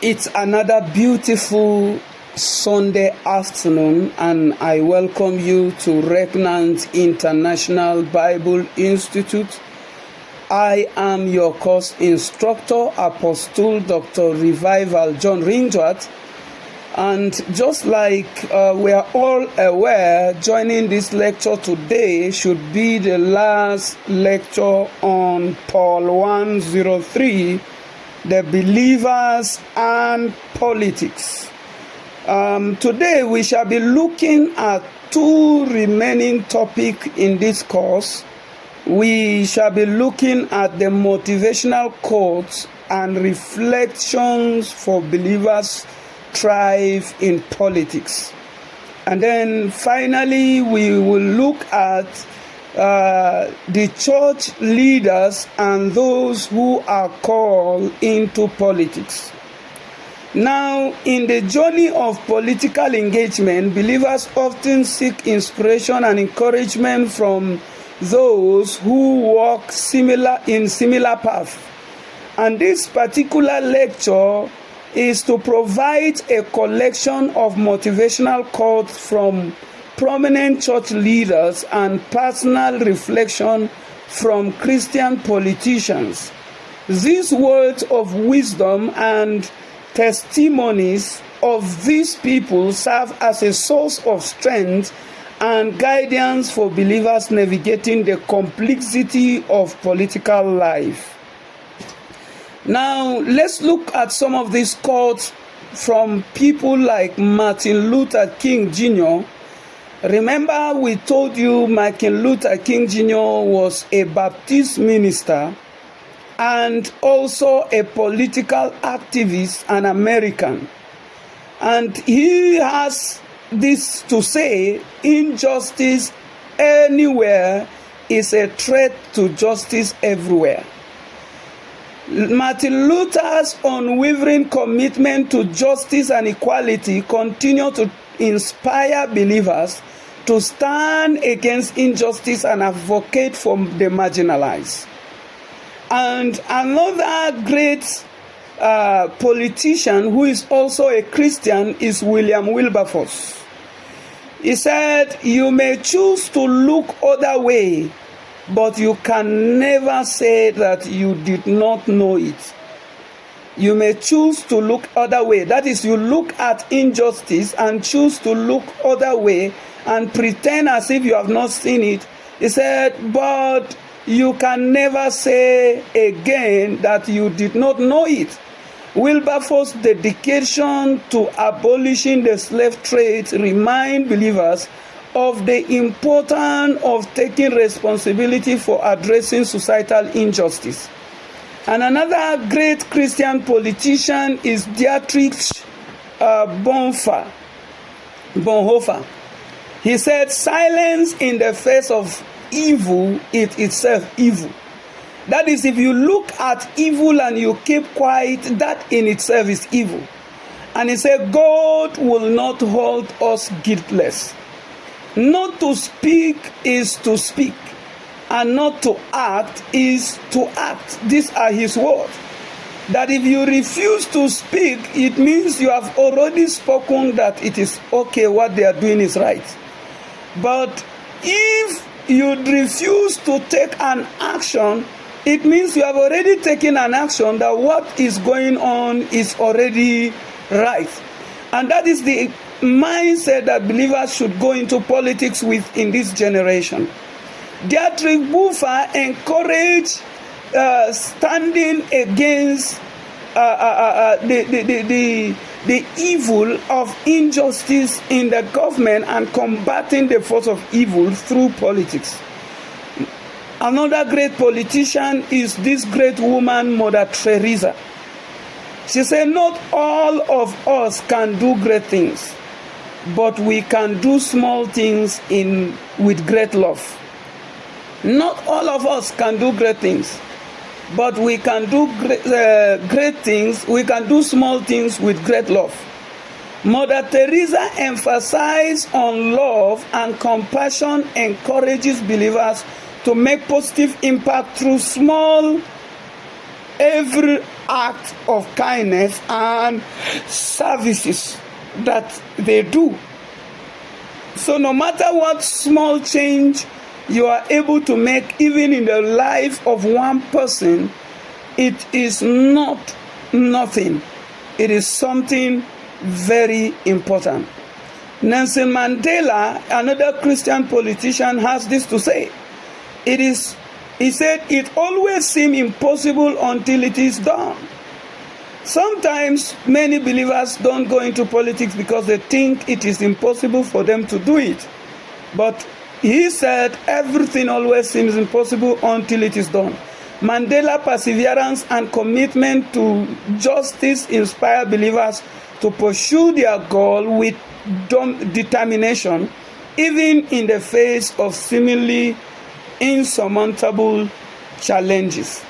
It's another beautiful Sunday afternoon, and I welcome you to Regnant International Bible Institute. I am your course instructor, Apostle Dr. Revival John Ringworth. And just like we are all aware, joining this lecture today should be the last lecture on Paul 103, the believers and politics. Today we shall be looking at two remaining topics in this course. We shall be looking at the motivational quotes and reflections for believers thrive in politics. And then finally, we will look at the church leaders and those who are called into politics. Now, in the journey of political engagement, believers often seek inspiration and encouragement from those who walk in similar paths. And this particular lecture is to provide a collection of motivational quotes from prominent church leaders and personal reflection from Christian politicians. These words of wisdom and testimonies of these people serve as a source of strength and guidance for believers navigating the complexity of political life. Now, let's look at some of these quotes from people like Martin Luther King Jr. Remember, we told you Martin Luther King Jr. was a Baptist minister and also a political activist, an American. And he has this to say: injustice anywhere is a threat to justice everywhere. Martin Luther's unwavering commitment to justice and equality continued to inspire believers to stand against injustice and advocate for the marginalized. And another great politician who is also a Christian is William Wilberforce. He said, "You may choose to look other way, but you can never say that you did not know it." You may choose to look other way. That is, you look at injustice and choose to look other way and pretend as if you have not seen it. He said, but you can never say again that you did not know it. Wilberforce's dedication to abolishing the slave trade remind believers of the importance of taking responsibility for addressing societal injustice. And another great Christian politician is Dietrich Bonhoeffer. He said, "Silence in the face of evil is itself evil." That is, if you look at evil and you keep quiet, that in itself is evil. And he said, God will not hold us guiltless. Not to speak is to speak, and not to act is to act. These are his words. That if you refuse to speak, it means you have already spoken that it is okay, what they are doing is right. But if you refuse to take an action, it means you have already taken an action that what is going on is already right. And that is the mindset that believers should go into politics with in this generation. Dietrich Bonhoeffer encouraged standing against the evil of injustice in the government and combating the force of evil through politics. Another great politician is this great woman, Mother Teresa. She said, "Not all of us can do great things, but we can do small things with great love." Not all of us can do great things, but we can do great things. We can do small things with great love. Mother Teresa emphasized on love and compassion, encourages believers to make positive impact through small, acts of kindness and services that they do. So no matter what small change you are able to make, even in the life of one person, it is not nothing. It is something very important. Nelson Mandela, another Christian politician, has this to say. He said, it always seems impossible until it is done. Sometimes many believers don't go into politics because they think it is impossible for them to do it. But he said everything always seems impossible until it is done. Mandela's perseverance and commitment to justice inspire believers to pursue their goal with determination, even in the face of seemingly insurmountable challenges.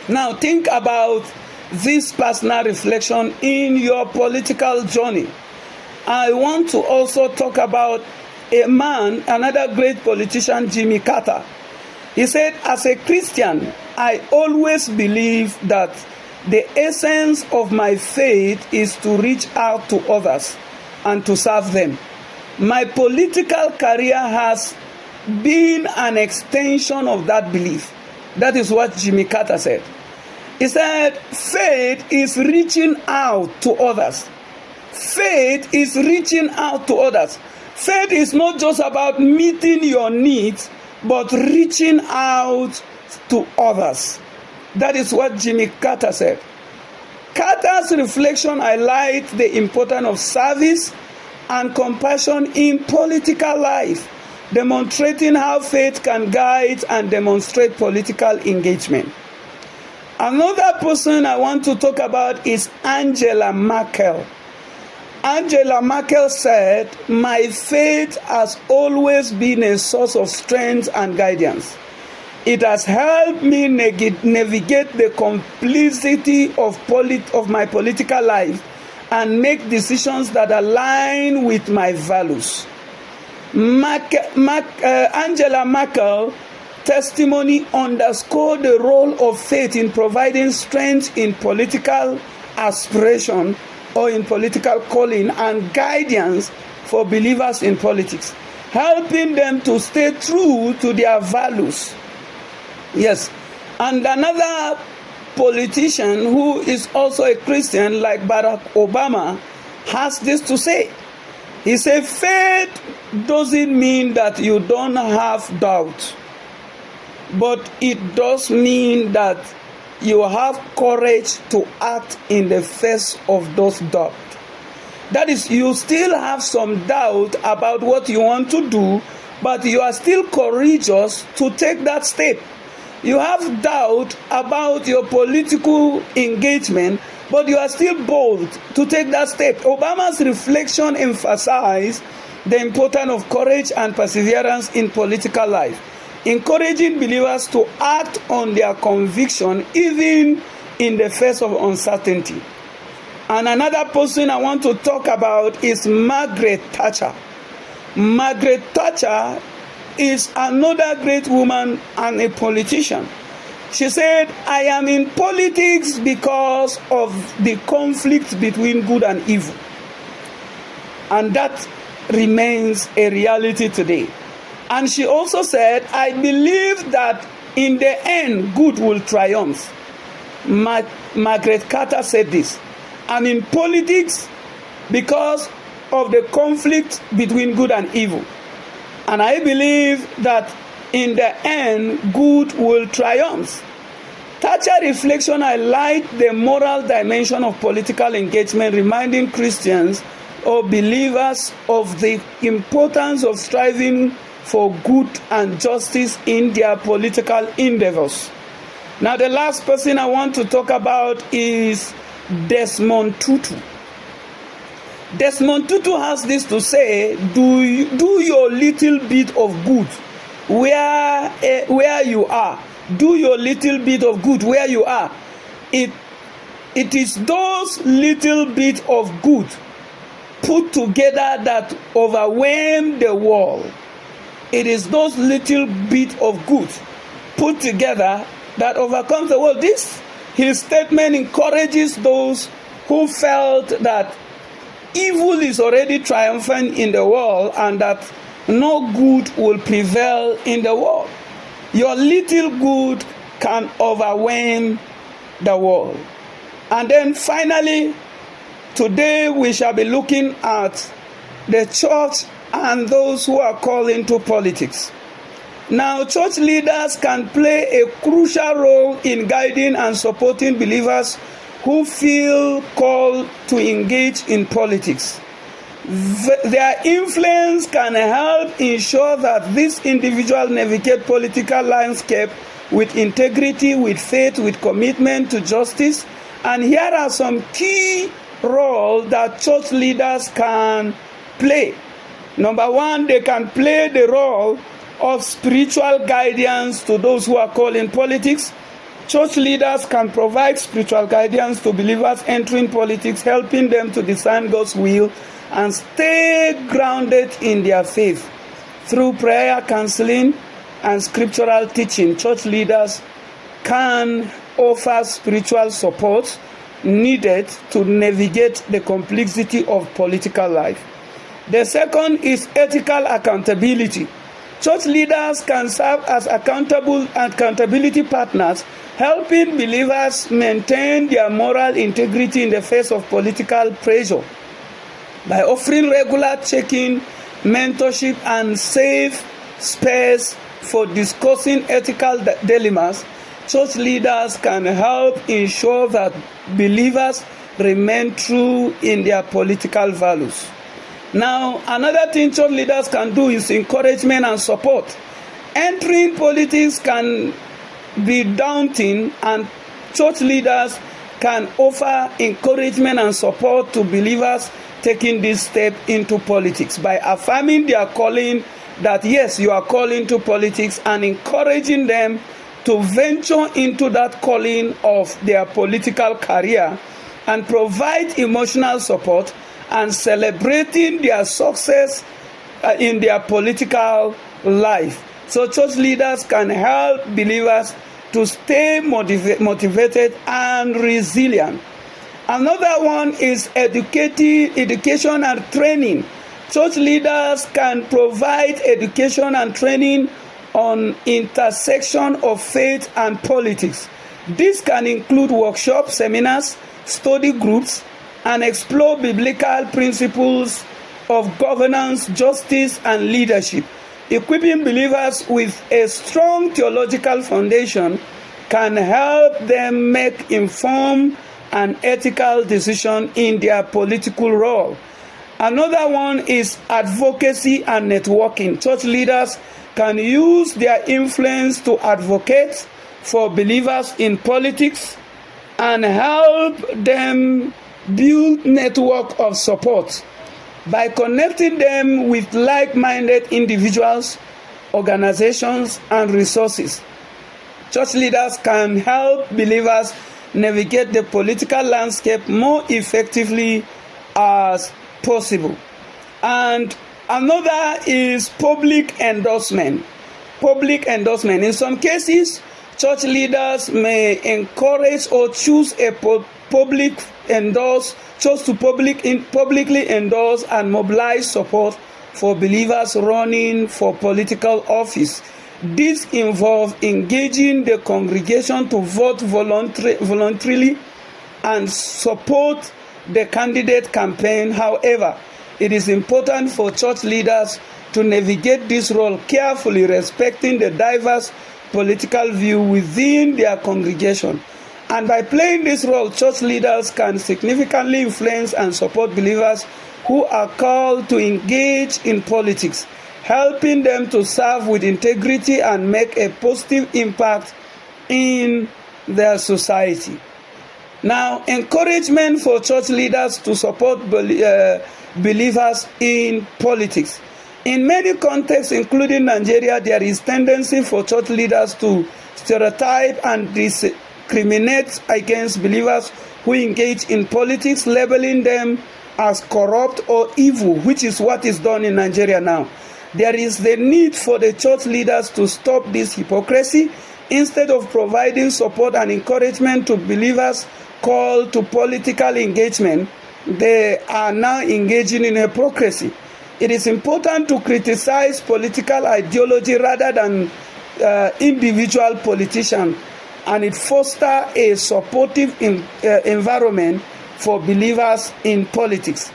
Now think about this personal reflection in your political journey. I want to also talk about a man, another great politician, Jimmy Carter. He said, as a Christian, I always believe that the essence of my faith is to reach out to others and to serve them. My political career has been an extension of that belief. That is what Jimmy Carter said. He said, faith is reaching out to others. Faith is reaching out to others. Faith is not just about meeting your needs, but reaching out to others. That is what Jimmy Carter said. Carter's reflection highlights the importance of service and compassion in political life, demonstrating how faith can guide and demonstrate political engagement. Another person I want to talk about is Angela Merkel. Angela Merkel said, my faith has always been a source of strength and guidance. It has helped me navigate the complexity of my political life and make decisions that align with my values. Angela Merkel's testimony underscored the role of faith in providing strength in political aspiration or in political calling and guidance for believers in politics, helping them to stay true to their values. Yes, and another politician who is also a Christian, like Barack Obama, has this to say. He said, faith doesn't mean that you don't have doubt, but it does mean that you have courage to act in the face of those doubts. That is, you still have some doubt about what you want to do, but you are still courageous to take that step. You have doubt about your political engagement, but you are still bold to take that step. Obama's reflection emphasized the importance of courage and perseverance in political life, encouraging believers to act on their conviction even in the face of uncertainty. And another person I want to talk about is Margaret Thatcher. Margaret Thatcher is another great woman and a politician. She said, I am in politics because of the conflict between good and evil. And that remains a reality today. And she also said, I believe that in the end, good will triumph. Margaret Carter said this. I'm in politics because of the conflict between good and evil. And I believe that in the end, good will triumph. Thatcher reflection highlights the moral dimension of political engagement, reminding Christians or believers of the importance of striving for good and justice in their political endeavors. Now, the last person I want to talk about is Desmond Tutu. Desmond Tutu has this to say, do your little bit of good where you are. Do your little bit of good where you are. It is those little bit of good put together that overwhelm the world. It is those little bit of good put together that overcomes the world. This His statement encourages those who felt that evil is already triumphant in the world and that no good will prevail in the world. Your little good can overwhelm the world. And then finally, today we shall be looking at the church and those who are called into politics. Now, church leaders can play a crucial role in guiding and supporting believers who feel called to engage in politics. Their influence can help ensure that these individuals navigate political landscape with integrity, with faith, with commitment to justice. And here are some key roles that church leaders can play. Number one, they can play the role of spiritual guidance to those who are called in politics. Church leaders can provide spiritual guidance to believers entering politics, helping them to discern God's will and stay grounded in their faith. Through prayer, counseling, and scriptural teaching, church leaders can offer spiritual support needed to navigate the complexity of political life. The second is ethical accountability. Church leaders can serve as accountability partners, helping believers maintain their moral integrity in the face of political pressure. By offering regular check-in, mentorship, and safe space for discussing ethical dilemmas, church leaders can help ensure that believers remain true in their political values. Now, another thing church leaders can do is encouragement and support. Entering politics can be daunting, and church leaders can offer encouragement and support to believers taking this step into politics by affirming their calling, that yes, you are called into politics, and encouraging them to venture into that calling of their political career and provide emotional support and celebrating their success in their political life. So church leaders can help believers to stay motivated and resilient. Another one is education and training. Church leaders can provide education and training on intersection of faith and politics. This can include workshops, seminars, study groups, and explore biblical principles of governance, justice, and leadership. Equipping believers with a strong theological foundation can help them make informed and ethical decisions in their political role. Another one is advocacy and networking. Church leaders can use their influence to advocate for believers in politics and help them build network of support by connecting them with like-minded individuals, organizations, and resources. Church leaders can help believers navigate the political landscape more effectively as possible. And another is public endorsement. Public endorsement. In some cases, church leaders may encourage or choose to publicly endorse and mobilize support for believers running for political office. This involves engaging the congregation to vote voluntarily and support the candidate campaign. However, it is important for church leaders to navigate this role carefully, respecting the diverse political view within their congregation. And by playing this role, church leaders can significantly influence and support believers who are called to engage in politics, helping them to serve with integrity and make a positive impact in their society. Now, encouragement for church leaders to support believers in politics. In many contexts, including Nigeria, there is tendency for church leaders to stereotype and discriminate against believers who engage in politics, labeling them as corrupt or evil, which is what is done in Nigeria now. There is the need for the church leaders to stop this hypocrisy, Instead of providing support and encouragement to believers called to political engagement, they are now engaging in hypocrisy. It is important to criticize political ideology rather than individual politicians, and it fosters a supportive environment for believers in politics.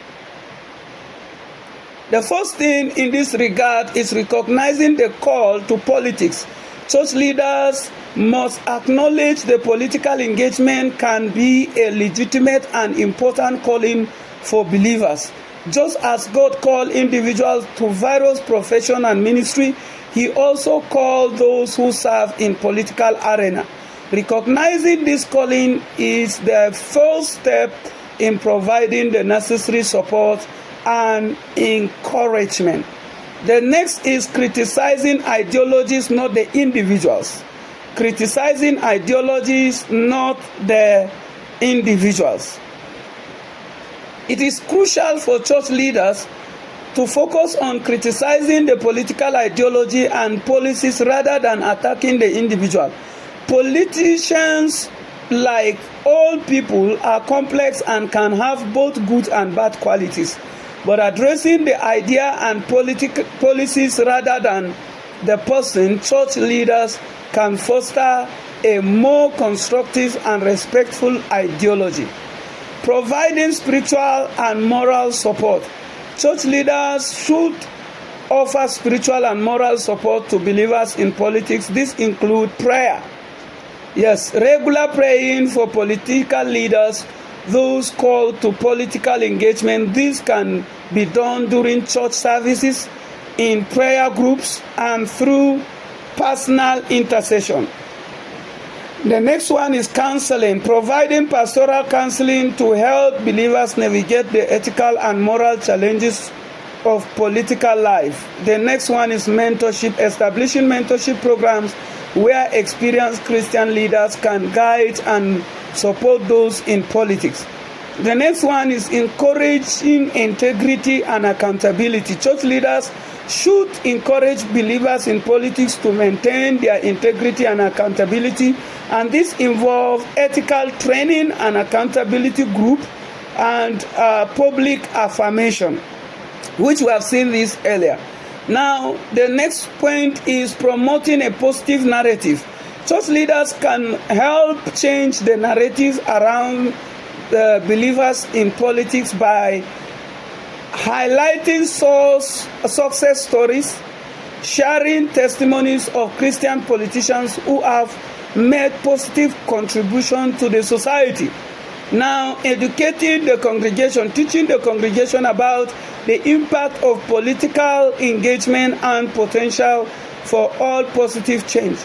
The first thing in this regard is recognizing the call to politics. Church leaders must acknowledge the political engagement can be a legitimate and important calling for believers. Just as God called individuals to various profession and ministry, He also called those who serve in political arena. Recognizing this calling is the first step in providing the necessary support and encouragement. The next is criticizing ideologies, not the individuals. Criticizing ideologies, not the individuals. It is crucial for church leaders to focus on criticizing the political ideology and policies rather than attacking the individual. Politicians, like all people, are complex and can have both good and bad qualities. But addressing the idea and policies rather than the person, church leaders can foster a more constructive and respectful ideology. Providing spiritual and moral support. Church leaders should offer spiritual and moral support to believers in politics. This includes prayer. Yes, regular praying for political leaders, those called to political engagement. This can be done during church services, in prayer groups, and through personal intercession. The next one is counseling, providing pastoral counseling to help believers navigate the ethical and moral challenges of political life. The next one is mentorship, establishing mentorship programs where experienced Christian leaders can guide and support those in politics. The next one is encouraging integrity and accountability. Church leaders should encourage believers in politics to maintain their integrity and accountability, and this involves ethical training and accountability group and public affirmation, which we have seen this earlier. Now, the next point is promoting a positive narrative. Church leaders can help change the narrative around the believers in politics by highlighting success stories, sharing testimonies of Christian politicians who have made positive contribution to the society. Now, educating the congregation, teaching the congregation about the impact of political engagement and potential for all positive change.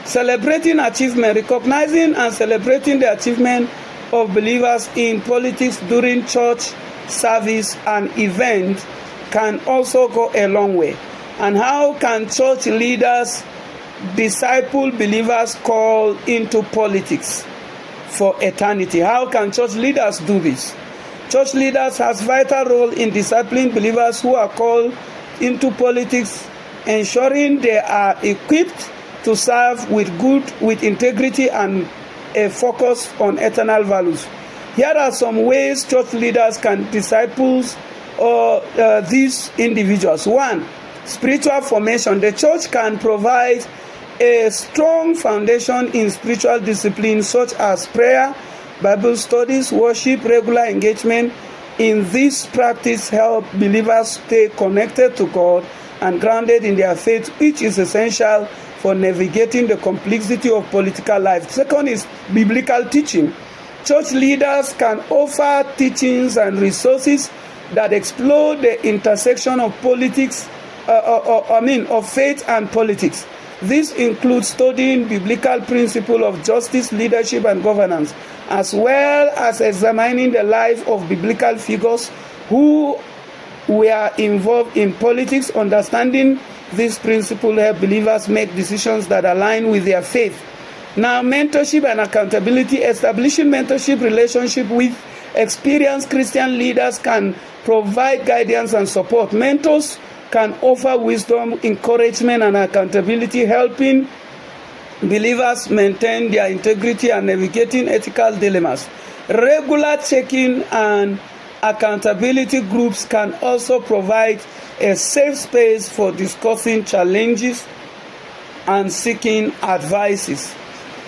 Celebrating achievement, recognizing and celebrating the achievement of believers in politics during church service and event can also go a long way. And how can church leaders disciple believers called into politics for eternity? How can church leaders do this? Church leaders has vital role in discipling believers who are called into politics, ensuring they are equipped to serve with integrity and a focus on eternal values. Here are some ways church leaders can disciple these individuals. 1. Spiritual formation. The church can provide a strong foundation in spiritual disciplines such as prayer, Bible studies, worship, regular engagement in this practice help believers stay connected to God and grounded in their faith, which is essential for navigating the complexity of political life. Second is biblical teaching. Church leaders can offer teachings and resources that explore the intersection of of faith and politics. This includes studying biblical principles of justice, leadership, and governance, as well as examining the life of biblical figures who were involved in politics. Understanding these principles help believers make decisions that align with their faith. Now, mentorship and accountability. Establishing mentorship relationship with experienced Christian leaders can provide guidance and support. Mentors can offer wisdom, encouragement, and accountability, helping believers maintain their integrity and navigating ethical dilemmas. Regular checking and accountability groups can also provide a safe space for discussing challenges and seeking advices.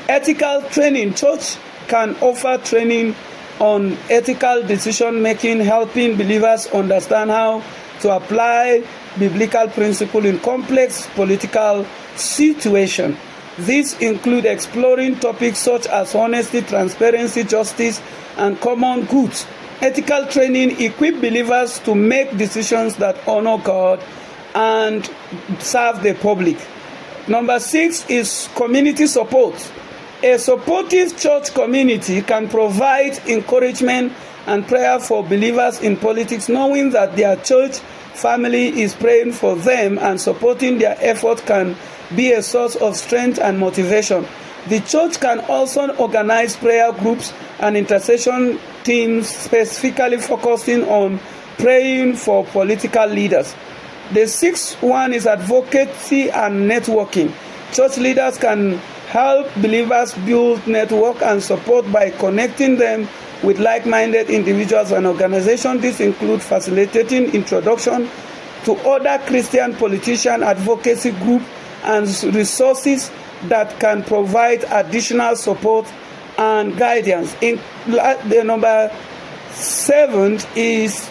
Ethical training. Church can offer training on ethical decision making, helping believers understand how to apply biblical principles in complex political situations. These include exploring topics such as honesty, transparency, justice, and common goods. Ethical training equips believers to make decisions that honor God and serve the public. Number 6 is community support. A supportive church community can provide encouragement and prayer for believers in politics, knowing that their church family is praying for them and supporting their effort can be a source of strength and motivation. The church can also organize prayer groups and intercession teams specifically focusing on praying for political leaders. The 6th one is advocacy and networking. Church leaders can help believers build network and support by connecting them with like-minded individuals and organizations. This includes facilitating introduction to other Christian politician advocacy groups and resources that can provide additional support and guidance. The number 7 is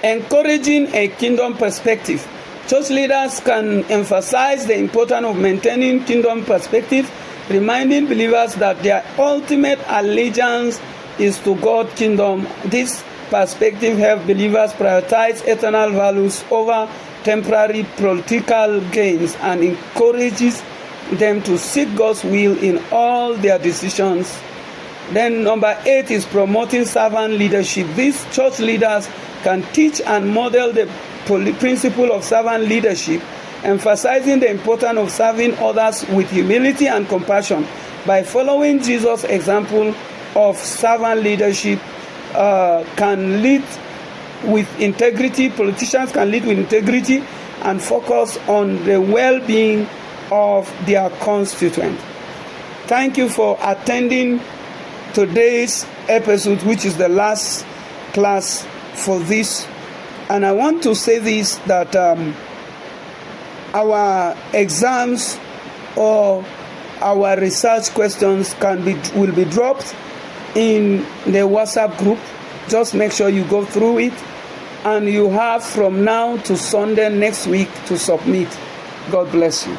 encouraging a kingdom perspective. Church leaders can emphasize the importance of maintaining kingdom perspective, reminding believers that their ultimate allegiance is to God's kingdom. This perspective helps believers prioritize eternal values over temporary political gains and encourages them to seek God's will in all their decisions. Then number 8 is promoting servant leadership. These church leaders can teach and model the principle of servant leadership, emphasizing the importance of serving others with humility and compassion. By following Jesus' example of servant leadership, can lead with integrity. Politicians can lead with integrity and focus on the well-being of their constituents. Thank you for attending today's episode, which is the last class for this. And I want to say this, that our exams or our research questions will be dropped in the WhatsApp group. Just make sure you go through it, and you have from now to Sunday next week to submit. God bless you.